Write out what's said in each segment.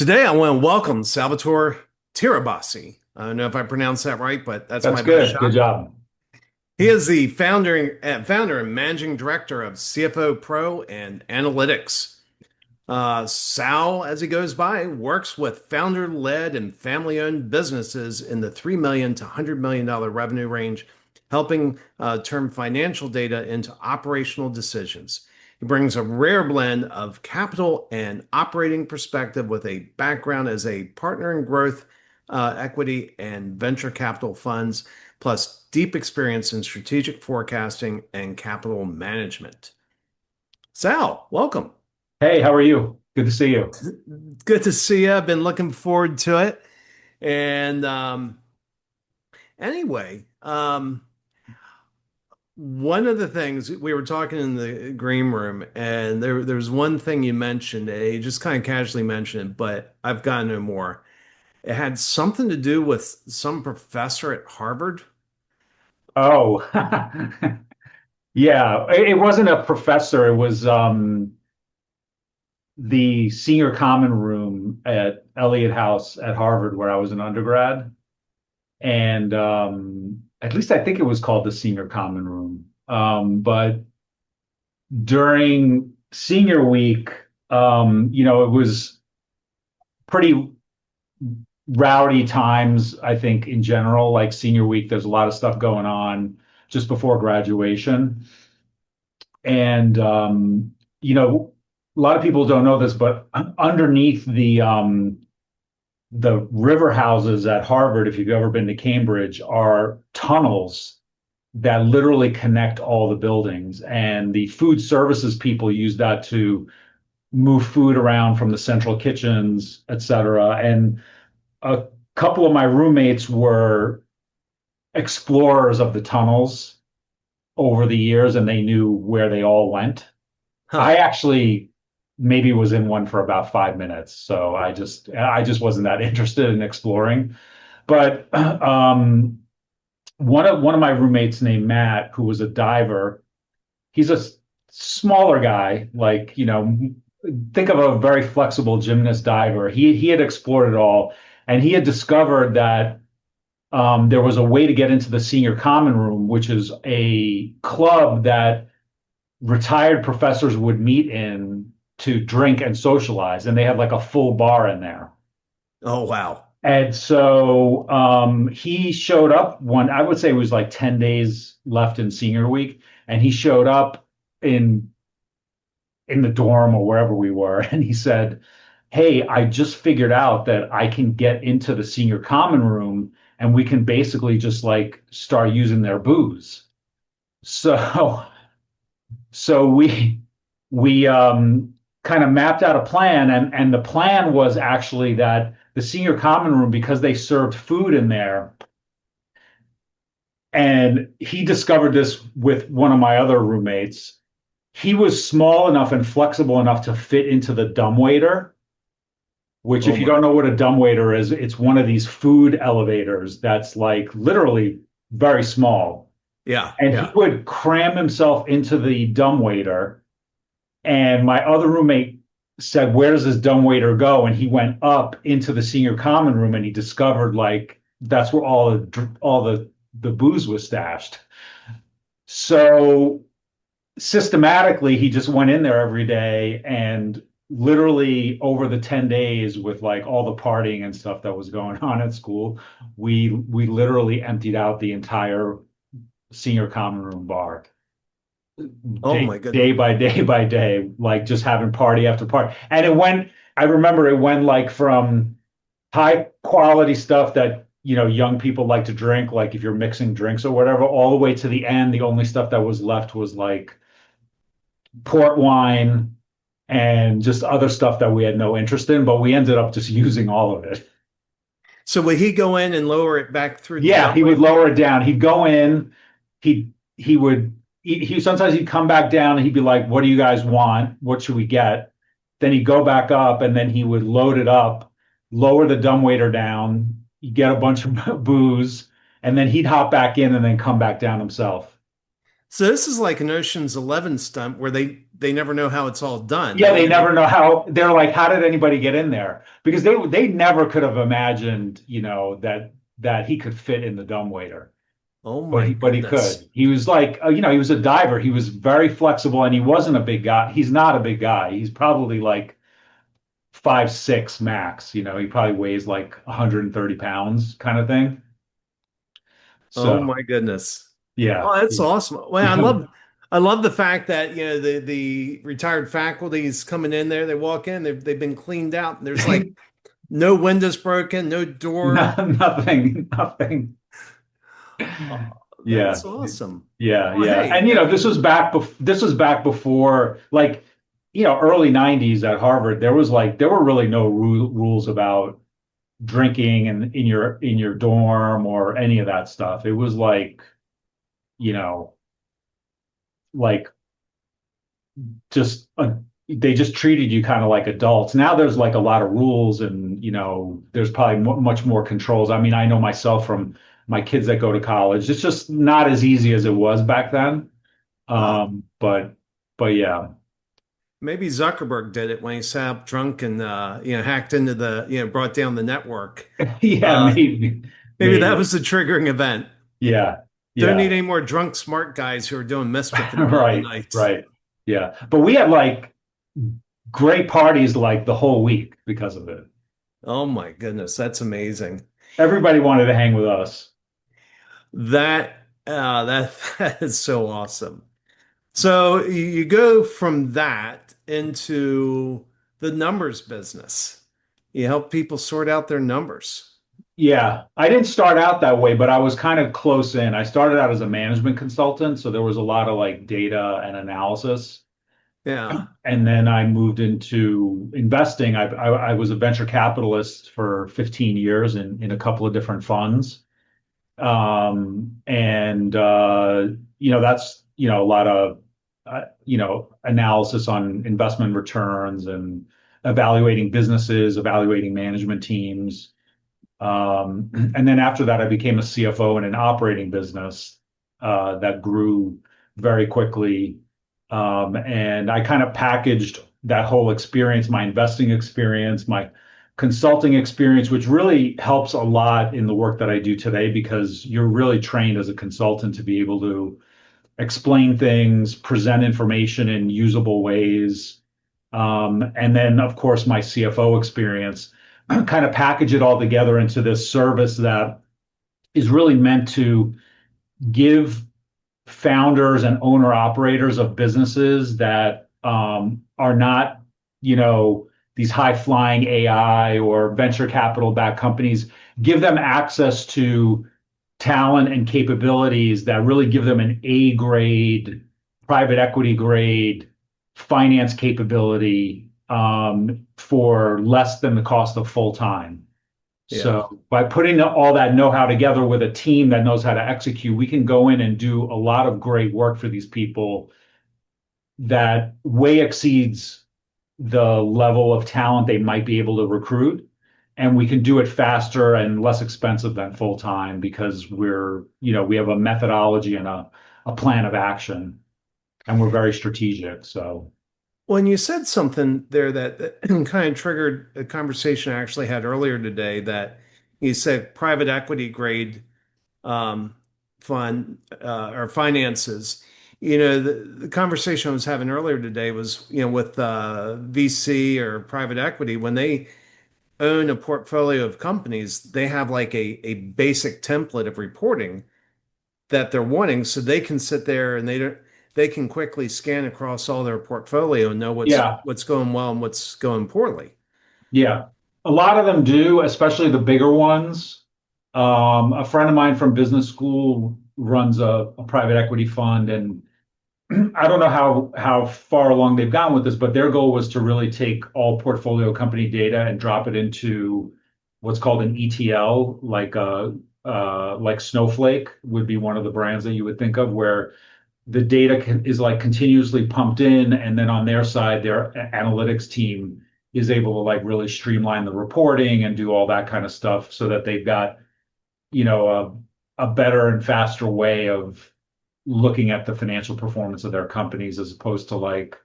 Today, I want to welcome Salvatore Tirabassi. I don't know if I pronounced that right, but that's That's my best good. Good shot. job. He is the founder and managing director of CFO Pro and Analytics. Sal, as he goes by, works with founder-led and family-owned businesses in the $3 million to $100 million revenue range, helping turn financial data into operational decisions. He brings a rare blend of capital and operating perspective with a background as a partner in growth, equity, and venture capital funds, plus deep experience in strategic forecasting and capital management. Sal, welcome. Hey, how are you? Good to see you. Good to see you. I've been looking forward to it. And anyway, one of the things we were talking in the green room, and there's one thing you mentioned, and you just kind of casually mentioned it, but I've got to know more. It had something to do with some professor at Harvard. Oh, yeah. It wasn't a professor. It was the senior common room at Elliott House at Harvard, where I was an undergrad. And at least I think it was called the senior common room. But during senior week, it was pretty rowdy times, I think, in general. Like senior week, there's a lot of stuff going on just before graduation. And a lot of people don't know this, but underneath the river houses at Harvard, if you've ever been to Cambridge, are tunnels that literally connect all the buildings. And the food services people use that to move food around from the central kitchens, et cetera. And a couple of my roommates were explorers of the tunnels over the years, and they knew where they all went. Huh. I actually maybe was in one for about 5 minutes, so I just wasn't that interested in exploring. But one of my roommates named Matt, who was a diver, he's a smaller guy, like think of a very flexible gymnast diver. He had explored it all, and he had discovered that there was a way to get into the senior common room, which is a club that retired professors would meet in to drink and socialize, and they had like a full bar in there. Oh, wow. And so he showed up I would say it was like 10 days left in senior week, and he showed up in in the dorm or wherever we were, and he said, "Hey, I just figured out that I can get into the senior common room and we can basically just like start using their booze." So we kind of mapped out a plan, and the plan was actually that the senior common room, because they served food in there, and he discovered this with one of my other roommates. He was small enough and flexible enough to fit into the dumbwaiter, which, Oh, if you don't my. know what a dumbwaiter is, it's one of these food elevators that's like literally very small. Yeah, And he yeah. would cram himself into the dumbwaiter. And my other roommate said, "Where does this dumbwaiter go?" And he went up into the senior common room, and he discovered like that's where all the booze was stashed. So systematically, he just went in there every day, and literally over the 10 days, with like all the partying and stuff that was going on at school, we literally emptied out the entire senior common room bar, Oh, day my goodness. day by day by day, like just having party after party. And I remember it went like from high quality stuff that young people like to drink, like if you're mixing drinks or whatever, all the way to the end. The only stuff that was left was like port wine and just other stuff that we had no interest in, but we ended up just using all of it. So would he go in and lower it back through the Yeah, he dumbwaiter? would lower it down. He'd go in, he would he sometimes he'd come back down and he'd be like, "What do you guys want? What should we get?" Then he'd go back up, and then he would load it up, lower the dumbwaiter down, you get a bunch of booze, and then he'd hop back in and then come back down himself. So this is like an Ocean's 11 stunt where they they never know how it's all done. Yeah, They, they they never know how. They're like, how did anybody get in there? Because they never could have imagined, that he could fit in the dumbwaiter. oh But my he goodness. could. He was like, he was a diver. He was very flexible, and he wasn't a big guy. He's not a big guy. He's probably like 5'6" max. He probably weighs like 130 pounds, kind of thing. Oh So my goodness. yeah, Oh, that's awesome. Well, yeah, I love the fact that, the retired faculty's coming in there. They walk in, they've been cleaned out. And there's like no windows broken, no door. nothing, nothing. Oh, Yeah, that's awesome. yeah, Well, yeah. hey, And I mean, this was back before, like, early 90s at Harvard. There were really no rules about drinking and in your dorm or any of that stuff. It was like, you know, like just they just treated you kind of like adults. Now there's like a lot of rules, and there's probably much more controls. I mean, I know myself from my kids that go to college. It's just not as easy as it was back then. uh, But yeah. maybe Zuckerberg did it when he sat up drunk and, hacked into brought down the network. Yeah, Uh, maybe that maybe. was the triggering event. Yeah, Don't need yeah. any more drunk smart guys who are doing mischief in the middle of the Right, night. right. Yeah. But we had like great parties like the whole week because of it. Oh my goodness, that's amazing. Everybody wanted to hang with us. That that is so awesome. So you go from that into the numbers business. You help people sort out their numbers. Yeah, I didn't start out that way, but I was kind of close in. I started out as a management consultant, so there was a lot of like data and analysis. Yeah, And then I moved into investing. I was a venture capitalist for 15 years in a couple of different funds. And that's a lot of analysis on investment returns and evaluating businesses, evaluating management teams. And then after that, I became a CFO in an operating business that grew very quickly. And I kind of packaged that whole experience, my investing experience, my consulting experience, which really helps a lot in the work that I do today because you're really trained as a consultant to be able to explain things, present information in usable ways. And then, of course, my CFO experience, kind of package it all together into this service that is really meant to give founders and owner operators of businesses that are not, these high flying AI or venture capital backed companies, give them access to talent and capabilities that really give them an A grade, private equity grade finance capability for less than the cost of full time. yeah. So by putting all that know-how together with a team that knows how to execute, we can go in and do a lot of great work for these people that way exceeds the level of talent they might be able to recruit. And we can do it faster and less expensive than full time because we have a methodology and a plan of action, and we're very strategic. So When you said something there that kind of triggered a conversation I actually had earlier today, that you said private equity grade um, fund or finances. The conversation I was having earlier today was, with VC or private equity, when they own a portfolio of companies, they have like a basic template of reporting that they're wanting, so they can sit there and they can quickly scan across all their portfolio and know yeah, what's going well and what's going poorly. yeah, a lot of them do, especially the bigger ones. A friend of mine from business school runs a private equity fund, and I don't know how far along they've gone with this, but their goal was to really take all portfolio company data and drop it into what's called an ETL, like Snowflake would be one of the brands that you would think of, where the data is like continuously pumped in, and then on their side, their analytics team is able to like really streamline the reporting and do all that kind of stuff so that they've got a better and faster way of looking at the financial performance of their companies as opposed to like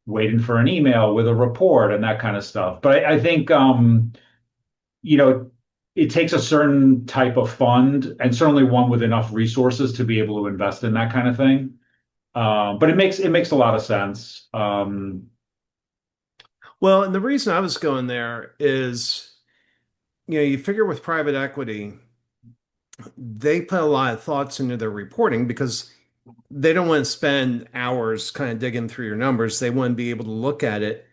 waiting for an email with a report and that kind of stuff. But I think you know, it takes a certain type of fund and certainly one with enough resources to be able to invest in that kind of thing. But it makes a lot of sense. Well, and the reason I was going there is, you figure with private equity, they put a lot of thoughts into their reporting because they don't want to spend hours kind of digging through your numbers. They want to be able to look at it.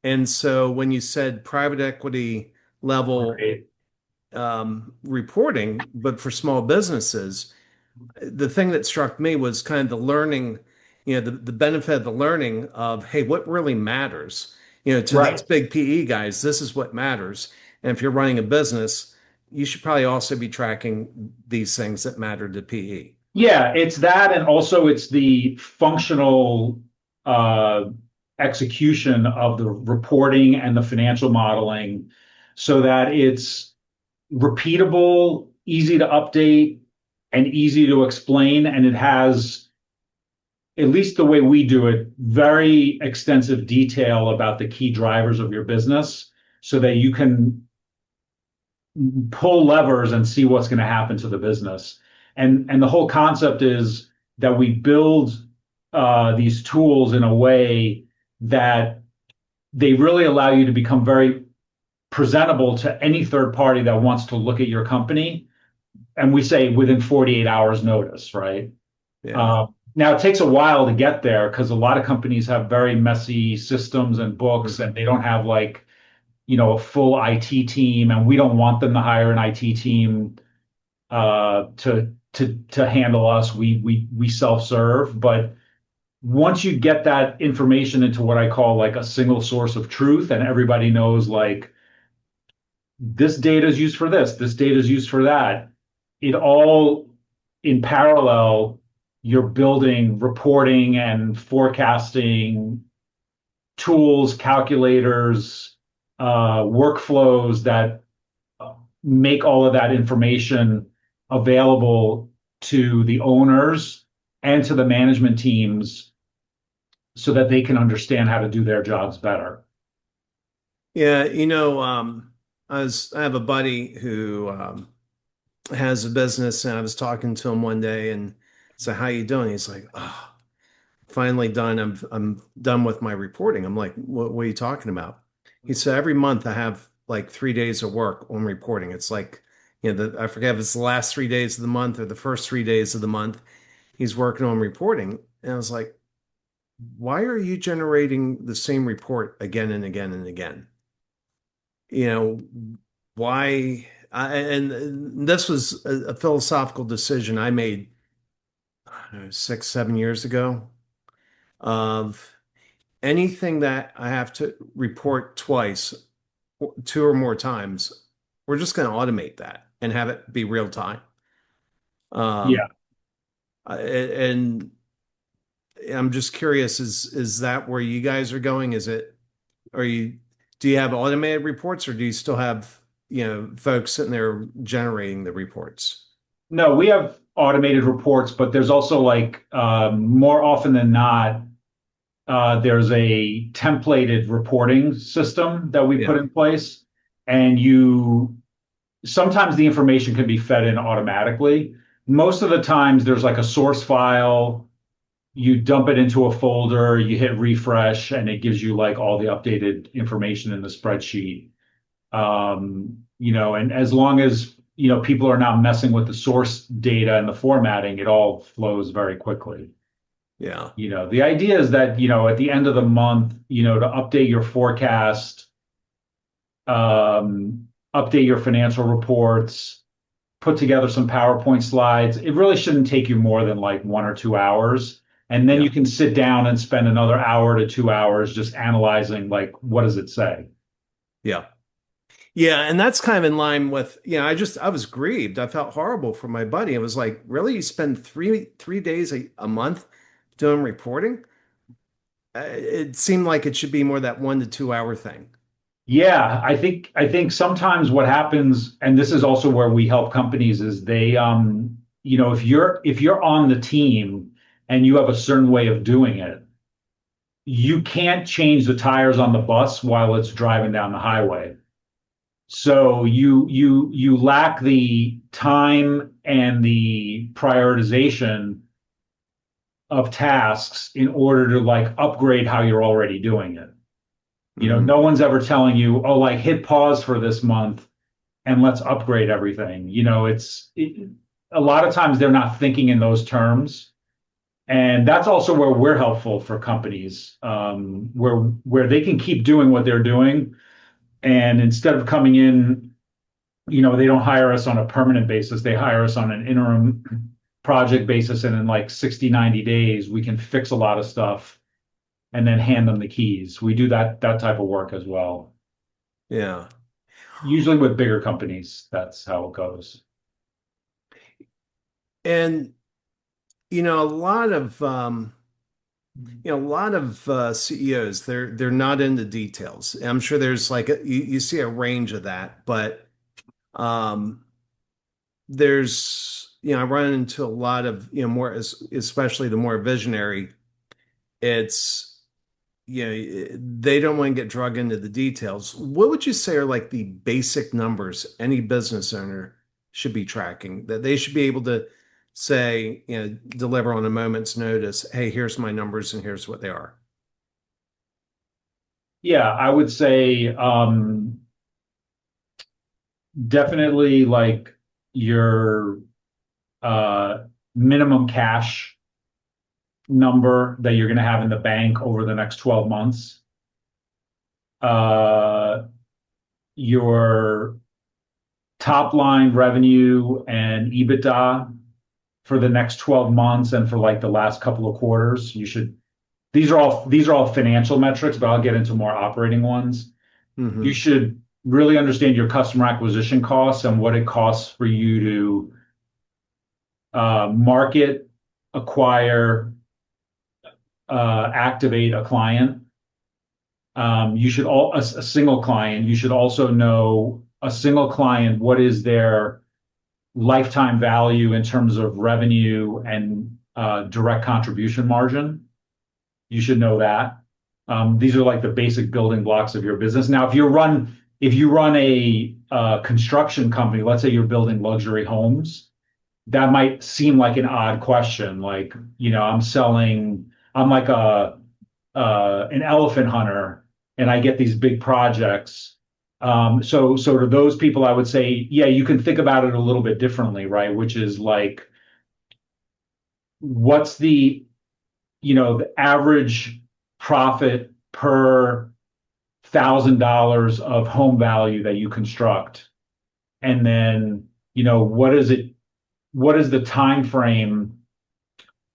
And so when you said private equity level Right. reporting, but for small businesses, the thing that struck me was kind of the learning, the benefit of the learning of, hey, what really matters? To these Right. big PE guys, this is what matters. And if you're running a business, you should probably also be tracking these things that matter to PE. Yeah, it's that, and also it's the functional uh, execution of the reporting and the financial modeling so that it's repeatable, easy to update, and easy to explain. And it has, at least the way we do it, very extensive detail about the key drivers of your business so that you can pull levers and see what's going to happen to the business. And the whole concept is that we build these tools in a way that they really allow you to become very presentable to any third party that wants to look at your company. And we say within 48 hours notice, right? Yeah. Now it takes a while to get there because a lot of companies have very messy systems and books, and Mhm. they don't have like, a full IT team, and we don't want them to hire an IT team to handle us. We self-serve, but once you get that information into what I call like a single source of truth, and everybody knows like this data is used for this data is used for that, it all in parallel, you're building reporting and forecasting tools, calculators, workflows that make all of that information available to the owners and to the management teams so that they can understand how to do their jobs better. Yeah, I have a buddy who has a business, and I was talking to him one day and said, "How you doing?" He's like, "Oh, finally done. I'm done with my reporting." I'm like, what are you talking about? He said, "Every month I have like 3 days of work on reporting. It's like, I forget if it's the last 3 days of the month or the first 3 days of the month. He's working on reporting." And I was like, "Why are you generating the same report again and again and again? You know, why?" And this was a philosophical decision I made, I don't know, 6, 7 years ago of anything that I have to report twice, two or more times, we're just going to automate that and have it be real time. Yeah. Um, and I'm just curious, is that where you guys are going? Are you, do you have automated reports or do you still have, folks sitting there generating the reports? No, we have automated reports, but there's also like more often than not, there's a templated reporting system that we put Yeah, in place, and you sometimes the information can be fed in automatically. Most of the times, there's like a source file. You dump it into a folder, you hit refresh, and it gives you like all the updated information in the spreadsheet. And as long as people are not messing with the source data and the formatting, it all flows very quickly. yeah, The idea is that, at the end of the month, to update your forecast, update your financial reports, put together some PowerPoint slides. It really shouldn't take you more than like 1 or 2 hours. And then yeah, you can sit down and spend another hour to 2 hours just analyzing, like, what does it say? yeah. Yeah, and that's kind of in line with, I was grieved. I felt horrible for my buddy. It was like, really, you spend three days a month doing reporting? It seemed like it should be more that 1 to 2 hour thing. Yeah, I think sometimes what happens, and this is also where we help companies, is they if you're on the team and you have a certain way of doing it, you can't change the tires on the bus while it's driving down the highway. So you lack the time and the prioritization of tasks in order to like upgrade how you're already doing it. Hmm. No one's ever telling you, oh, like hit pause for this month and let's upgrade everything. A lot of times they're not thinking in those terms. And that's also where we're helpful for companies, where they can keep doing what they're doing. And instead of coming in, they don't hire us on a permanent basis. They hire us on an interim project basis. And in like 60, 90 days, we can fix a lot of stuff and then hand them the keys. We do that type of work as well. Yeah. Usually with bigger companies, that's how it goes. And a lot of a lot of CEOs, they're not into details. I'm sure there's like you see a range of that, but um, I run into a lot of more, especially the more visionary. It's they don't want to get drug into the details. What would you say are like the basic numbers any business owner should be tracking that they should be able to say, deliver on a moment's notice? Hey, here's my numbers and here's what they are. Yeah, I would say definitely like your uh, minimum cash number that you're going to have in the bank over the next 12 months. Uh, your top line revenue and EBITDA for the next 12 months and for like the last couple of quarters. These are all financial metrics, but I'll get into more operating ones. You Hmm. should really understand your customer acquisition costs and what it costs for you to market, acquire, activate a client. A single client. You should also know a single client, what is their lifetime value in terms of revenue and direct contribution margin. You should know that. These are like the basic building blocks of your business. Now, if you run a construction company, let's say you're building luxury homes, that might seem like an odd question. Like, I'm like an elephant hunter, and I get these big projects. So to those people, I would say, yeah, you can think about it a little bit differently, right? Which is like, what's the average profit per $1,000 of home value that you construct, and then what is the time frame,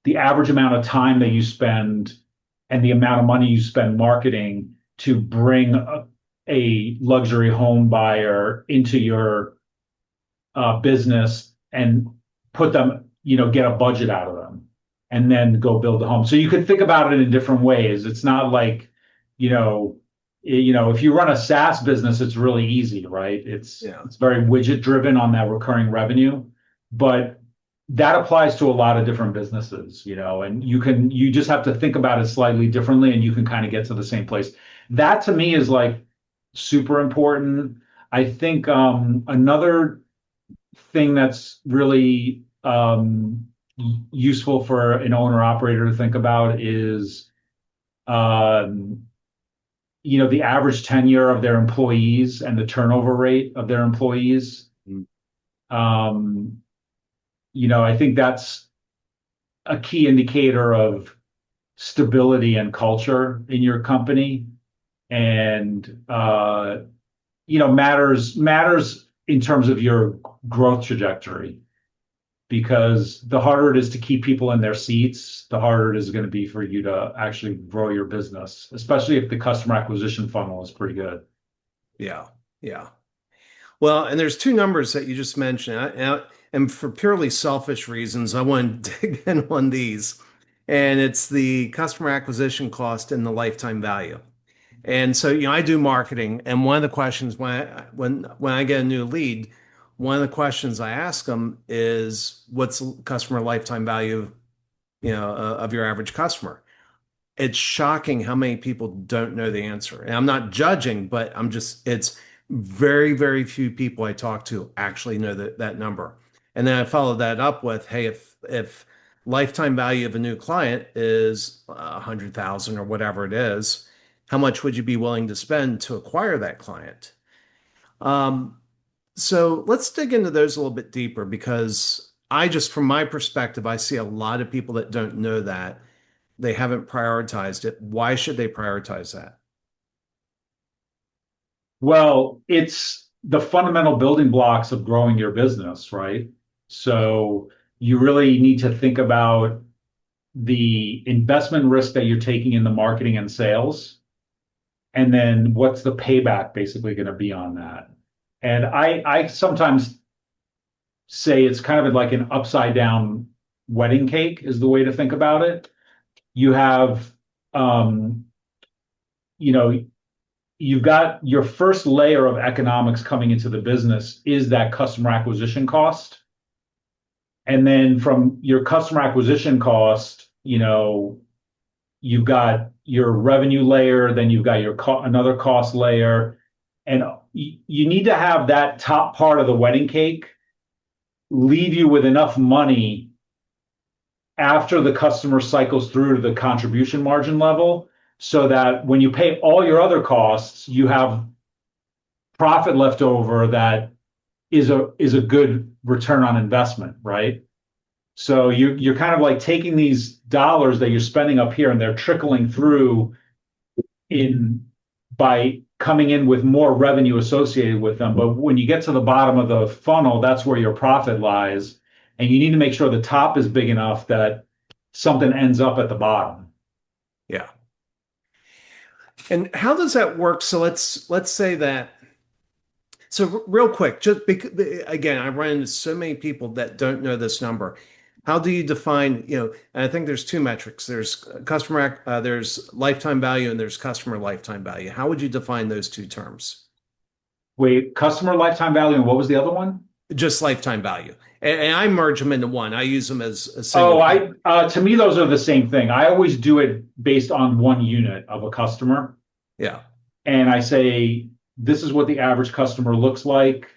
the average amount of time that you spend, and the amount of money you spend marketing to bring a luxury home buyer into your business and put them, get a budget out of them and then go build a home. So you could think about it in different ways. It's not like, you know, if you run a SaaS business, it's really easy, right? It's Yeah. it's very widget driven on that recurring revenue, but that applies to a lot of different businesses, and you just have to think about it slightly differently and you can kind of get to the same place. That to me is like super important. I think another thing that's really useful for an owner operator to think about is um, the average tenure of their employees and the turnover rate of their employees. Um, I think that's a key indicator of stability and culture in your company, and matters in terms of your growth trajectory, because the harder it is to keep people in their seats, the harder it is going to be for you to actually grow your business, especially if the customer acquisition funnel is pretty good. Yeah. Yeah. Well, and there's two numbers that you just mentioned. And for purely selfish reasons, I want to dig in on these. And it's the customer acquisition cost and the lifetime value. And so, I do marketing, and one of the questions when I get a new lead, one of the questions I ask them is, "What's the customer lifetime value, of your average customer?" it's shocking how many people don't know the answer. And I'm not judging, but it's very, very few people I talk to actually know that number. And then I follow that up with, hey, if lifetime value of a new client is 100,000 or whatever it is, how much would you be willing to spend to acquire that client? Um, so let's dig into those a little bit deeper because from my perspective, I see a lot of people that don't know that. They haven't prioritized it. Why should they prioritize that? Well, it's the fundamental building blocks of growing your business, right? So you really need to think about the investment risk that you're taking in the marketing and sales, and then what's the payback basically going to be on that. And I sometimes say it's kind of like an upside down wedding cake is the way to think about it. You have, um, you know, you've got your first layer of economics coming into the business is that customer acquisition cost. And then from your customer acquisition cost, you've got your revenue layer, then you've got your another cost layer, and you need to have that top part of the wedding cake leave you with enough money after the customer cycles through to the contribution margin level so that when you pay all your other costs, you have profit left over that is a good return on investment, right? So you're kind of like taking these dollars that you're spending up here and they're trickling through in by coming in with more revenue associated with them. But when you get to the bottom of the funnel, that's where your profit lies. And you need to make sure the top is big enough that something ends up at the bottom. Yeah. And how does that work? So let's say that. So real quick, just because, again, I run into so many people that don't know this number. How do you define, and I think there's two metrics. There's lifetime value and there's customer lifetime value. How would you define those two terms? Wait, customer lifetime value, and what was the other one? Just lifetime value. And I merge them into one. I use them as a single Oh, thing. to me those are the same thing. I always do it based on one unit of a customer, Yeah. and I say this is what the average customer looks like.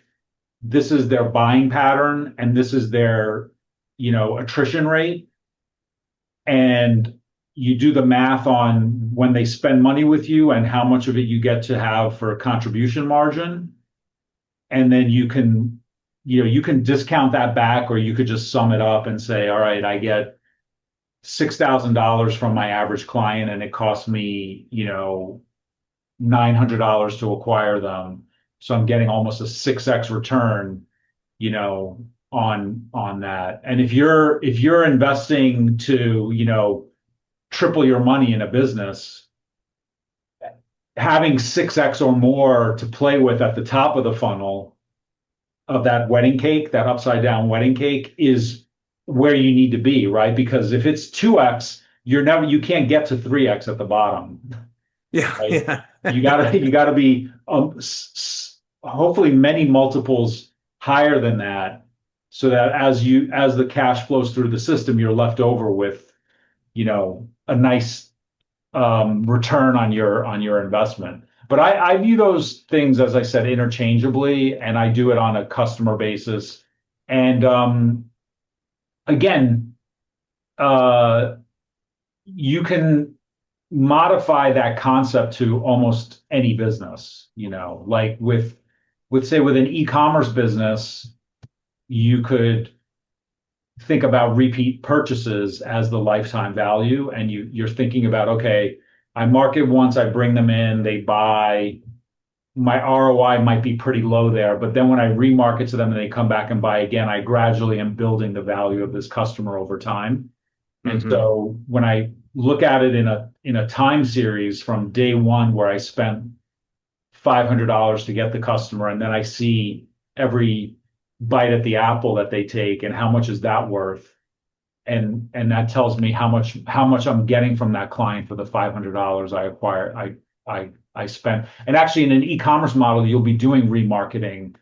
This is their buying pattern, and this is their, attrition rate. And you do the math on when they spend money with you and how much of it you get to have for a contribution margin. And then you can discount that back, or you could just sum it up and say, all right, I get $6,000 from my average client and it costs me, $900 to acquire them. So I'm getting almost a 6x return, on that. And if you're investing to, triple your money in a business, having 6x or more to play with at the top of the funnel of that wedding cake, that upside down wedding cake is where you need to be, right? Because if it's 2x, you can't get to 3x at the bottom, Yeah. right? Yeah. You gotta be hopefully many multiples higher than that, so that as the cash flows through the system, you're left over with, a nice return on your investment. But I view those things, as I said, interchangeably, and I do it on a customer basis. And again, uh, you can modify that concept to almost any business. Like with an e-commerce business, you could think about repeat purchases as the lifetime value, and you're thinking about, okay, I market once, I bring them in, they buy. My ROI might be pretty low there, but then when I remarket to them and they come back and buy again, I gradually am building the value of this customer over time. And Hmm. so when I look at it in a time series from day one where I spent $500 to get the customer, and then I see every bite at the apple that they take and how much is that worth, and that tells me how much I'm getting from that client for the $500 I spent. And actually, in an e-commerce model, you'll be doing remarketing,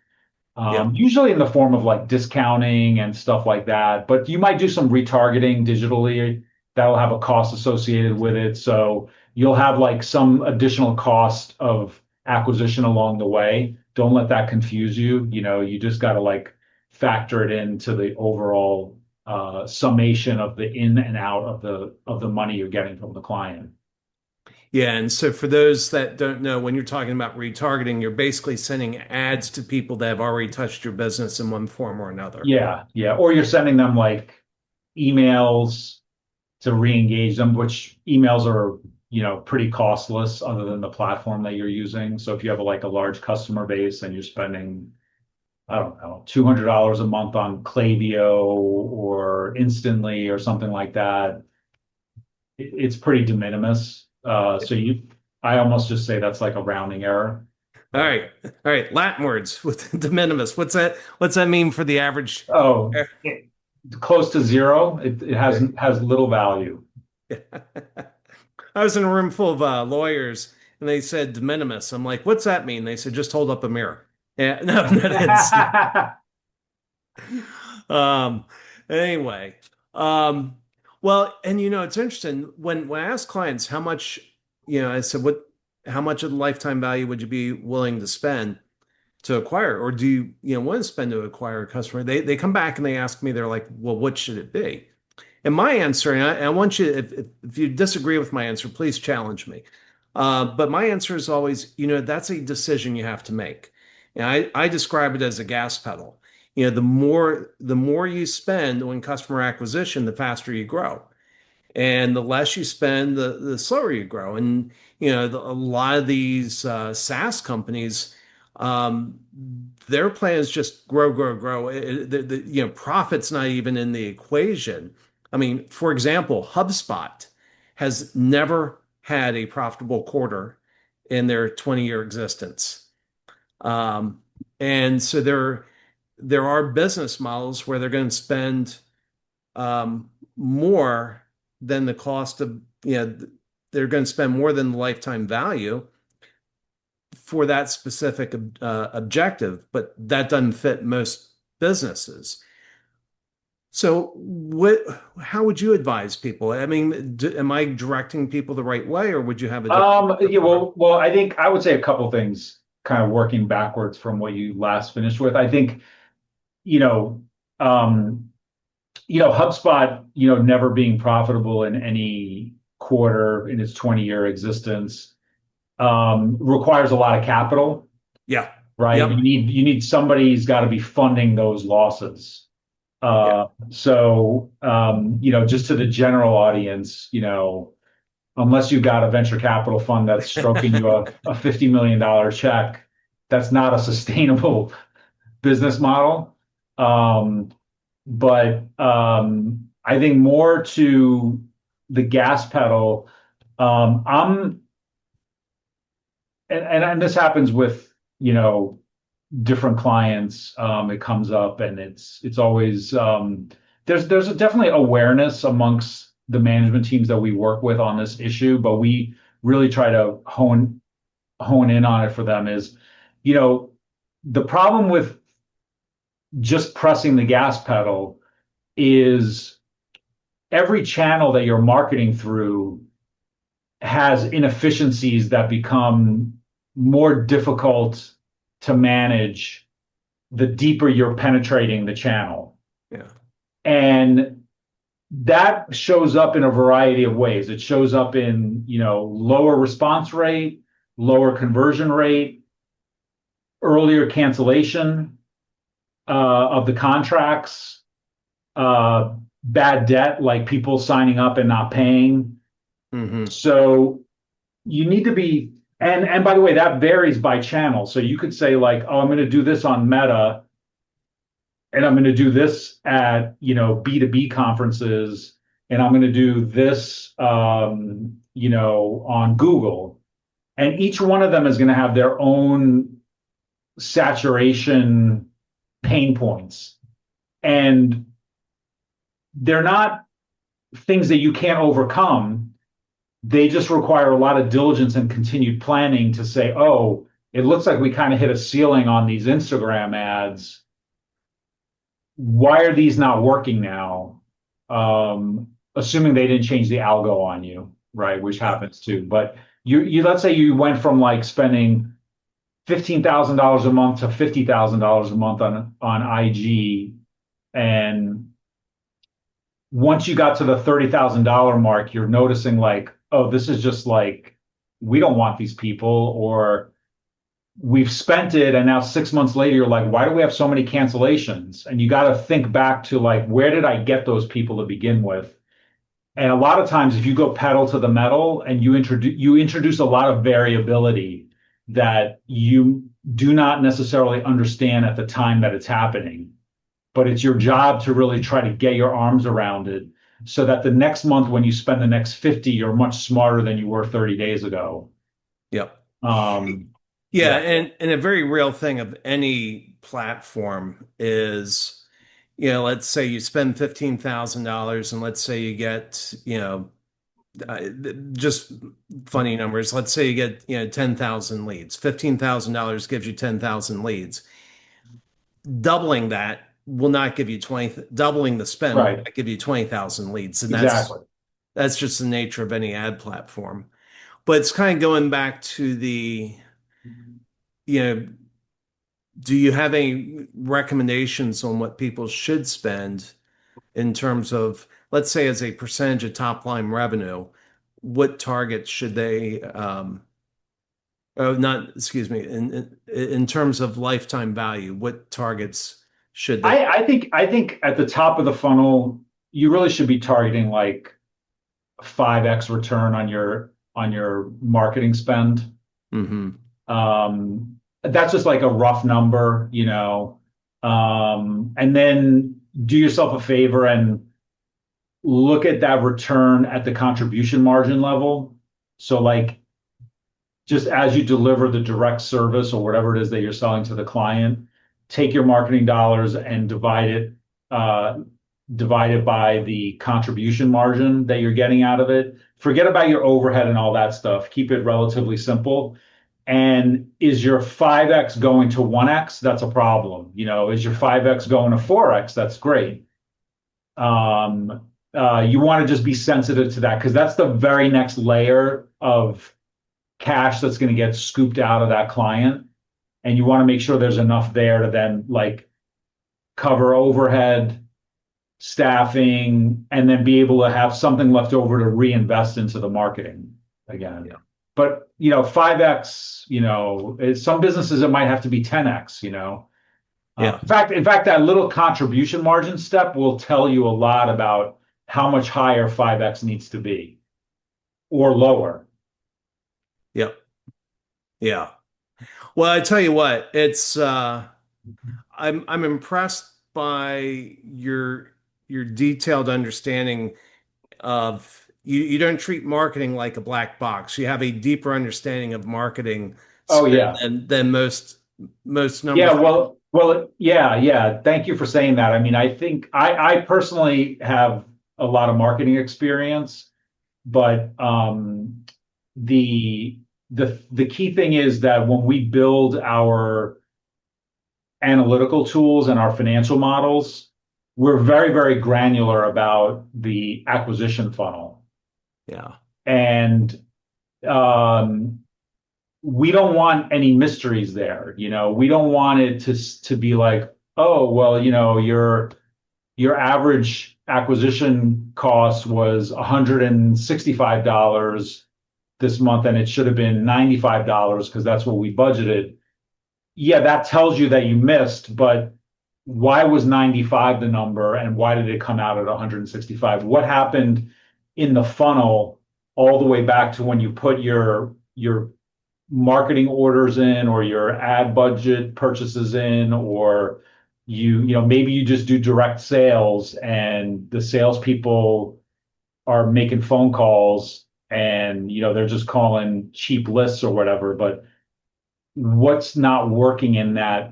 Yep. usually in the form of like discounting and stuff like that. But you might do some retargeting digitally. that'll have a cost associated with it. So you'll have like some additional cost of acquisition along the way. Don't let that confuse you. You know, you just got to like factor it into the overall summation of the in and out of the money you're getting from the client. Yeah, and so for those that don't know, when you're talking about retargeting, you're basically sending ads to people that have already touched your business in one form or another. Yeah, yeah. Or you're sending them like emails to re-engage them, which emails are, pretty costless other than the platform that you're using. So if you have like a large customer base and you're spending, I don't know, $200 a month on Klaviyo or Instantly or something like that, it's pretty de minimis. I almost just say that's like a rounding error. All Uh, right. All right. Latin words with de minimis. What's that mean for the average? oh, close to zero. It has little value. I was in a room full of lawyers and they said de minimis. I'm like, what's that mean? They said, just hold up a mirror. Yeah, no, no, it's um anyway. Um well, and it's interesting when I ask clients how much, I said, what how much of the lifetime value would you be willing to spend to acquire, or do you, want to spend to acquire a customer? They come back and they ask me, they're like, well, what should it be? And my answer, and I want you, if you disagree with my answer, please challenge me. But my answer is always, that's a decision you have to make. And I describe it as a gas pedal. The more you spend on customer acquisition, the faster you grow. And the less you spend, the slower you grow. And a lot of these SaaS companies, um, their plan is just grow, grow, grow. Profit's not even in the equation. I mean, for example, HubSpot has never had a profitable quarter in their 20-year existence. Um, and so there are business models where they're going to spend more than the cost of, they're going to spend more than the lifetime value for that specific objective, but that doesn't fit most businesses. So, how would you advise people? I mean, am I directing people the right way, or would you have a different Yeah, preference? I think I would say a couple things, kind of working backwards from what you last finished with. I think, you know, um, HubSpot, never being profitable in any quarter in its 20-year existence, requires a lot of capital, Yeah. right? Yep. You need somebody's got to be funding those losses. Yeah. Just to the general audience, unless you've got a venture capital fund that's stroking you a $50 million check, that's not a sustainable business model. But I think more to the gas pedal, I'm and this happens with, different clients. It comes up and it's always there's definitely awareness amongst the management teams that we work with on this issue, but we really try to hone in on it for them is, you know, the problem with just pressing the gas pedal is every channel that you're marketing through has inefficiencies that become more difficult to manage the deeper you're penetrating the channel. Yeah. And that shows up in a variety of ways. It shows up in, lower response rate, lower conversion rate, earlier cancellation of the contracts, bad debt, like people signing up and not paying. Hmm. So you need to be, and by the way, that varies by channel. So you could say like, oh, I'm going to do this on Meta, and I'm going to do this at, B2B conferences, and I'm going to do this, on Google. And each one of them is going to have their own saturation pain points. And they're not things that you can't overcome. They just require a lot of diligence and continued planning to say, oh, it looks like we kind of hit a ceiling on these Instagram ads. Why are these not working now? assuming they didn't change the algo on you, right? Which happens too. But you let's say you went from like spending $15,000 a month to $50,000 a month on IG, and once you got to the $30,000 mark, you're noticing like, oh, this is just like we don't want these people, or we've spent it, and now 6 months later, you're like, why do we have so many cancellations? And you got to think back to like, where did I get those people to begin with? And a lot of times, if you go pedal to the metal and you introduce a lot of variability that you do not necessarily understand at the time that it's happening, but it's your job to really try to get your arms around it so that the next month when you spend the next 50, you're much smarter than you were 30 days ago. Yep. Um, Yeah, yeah, and a very real thing of any platform is, let's say you spend $15,000 and let's say you get, uh, just funny numbers. Let's say you get, 10,000 leads. $15,000 gives you 10,000 leads. Doubling that will not give you 20, doubling the spend will right. not give you 20,000 leads. And that's Exactly. that's just the nature of any ad platform. But it's kind of going back to the, you know, do you have any recommendations on what people should spend in terms of, let's say, as a percentage of top line revenue, what targets should they, oh, not, excuse me, in terms of lifetime value, what targets should they? I think at the top of the funnel, you really should be targeting like 5x return on your marketing spend. Hmm. That's just like a rough number, and then do yourself a favor and look at that return at the contribution margin level. So like just as you deliver the direct service or whatever it is that you're selling to the client, take your marketing dollars and uh, divide it by the contribution margin that you're getting out of it. Forget about your overhead and all that stuff. Keep it relatively simple. And is your 5x going to 1x? That's a problem. Is your 5x going to 4x? That's great. You want to just be sensitive to that because that's the very next layer of cash that's going to get scooped out of that client. And you want to make sure there's enough there to then like cover overhead, staffing, and then be able to have something left over to reinvest into the marketing again. Yeah. But 5x, some businesses it might have to be 10x. Yeah. In fact, that little contribution margin step will tell you a lot about how much higher 5x needs to be or lower. Yep. Yeah. Well, I tell you what, it's I'm impressed by your detailed understanding of you don't treat marketing like a black box. You have a deeper understanding of marketing Oh spend yeah. than most number Yeah, three. well, yeah, yeah. Thank you for saying that. I mean, I think I personally have a lot of marketing experience, but the the key thing is that when we build our analytical tools and our financial models, we're very, very granular about the acquisition funnel. Yeah. And um, we don't want any mysteries there. We don't want it to be like, oh, well, your average acquisition cost was $165 this month, and it should have been $95 because that's what we budgeted. Yeah, that tells you that you missed, but why was 95 the number and why did it come out at 165? What happened in the funnel all the way back to when you put your marketing orders in or your ad budget purchases in, or maybe you just do direct sales and the salespeople are making phone calls and they're just calling cheap lists or whatever, but what's not working in that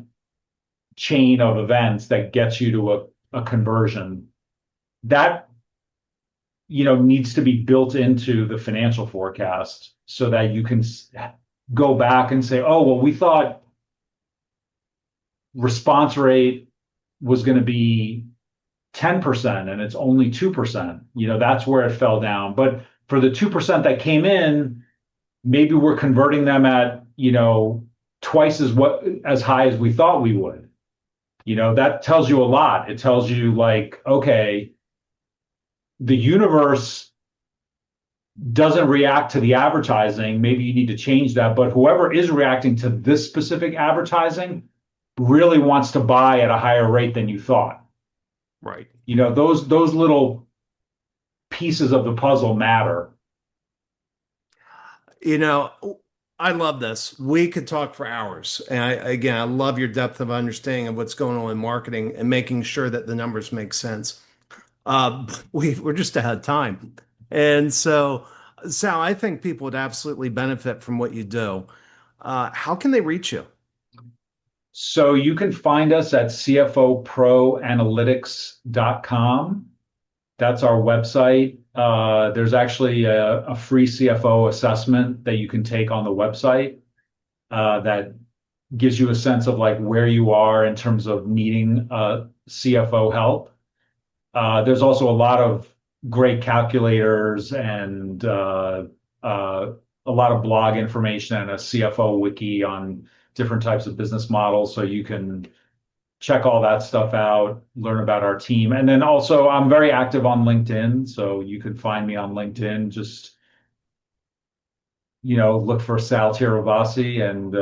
chain of events that gets you to a conversion that needs to be built into the financial forecast so that you can go back and say, oh, well, we thought response rate was going to be 10% and it's only 2%, that's where it fell down. But for the 2% that came in, maybe we're converting them at, twice as high as we thought we would. That tells you a lot. It tells you like, okay, the universe doesn't react to the advertising. Maybe you need to change that. But whoever is reacting to this specific advertising really wants to buy at a higher rate than you thought. Right. Those little pieces of the puzzle matter. You know, I love this. We could talk for hours. And again, I love your depth of understanding of what's going on in marketing and making sure that the numbers make sense. We're just out of time. And so, Sal, I think people would absolutely benefit from what you do. How can they reach you? So you can find us at cfoproanalytics.com. That's our website. There's actually a free CFO assessment that you can take on the website that gives you a sense of like where you are in terms of needing CFO help. There's also a lot of great calculators and a lot of blog information and a CFO wiki on different types of business models. So you can check all that stuff out, learn about our team. And then also, I'm very active on LinkedIn. So you can find me on LinkedIn. Just, look for Sal Tirabassi and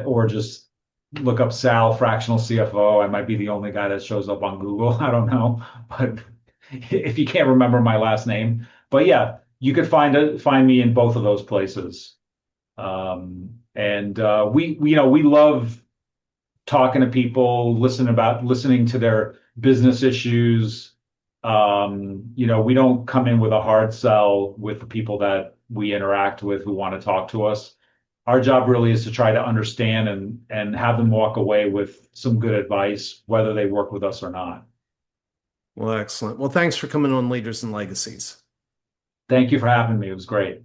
or just look up Sal fractional CFO. I might be the only guy that shows up on Google. I don't know, but if you can't remember my last name, but yeah, you could find me in both of those places. And we love talking to people, listening to their business issues. We don't come in with a hard sell with the people that we interact with who want to talk to us. Our job really is to try to understand and have them walk away with some good advice, whether they work with us or not. Well, excellent. Well, thanks for coming on Leaders and Legacies. Thank you for having me. It was great.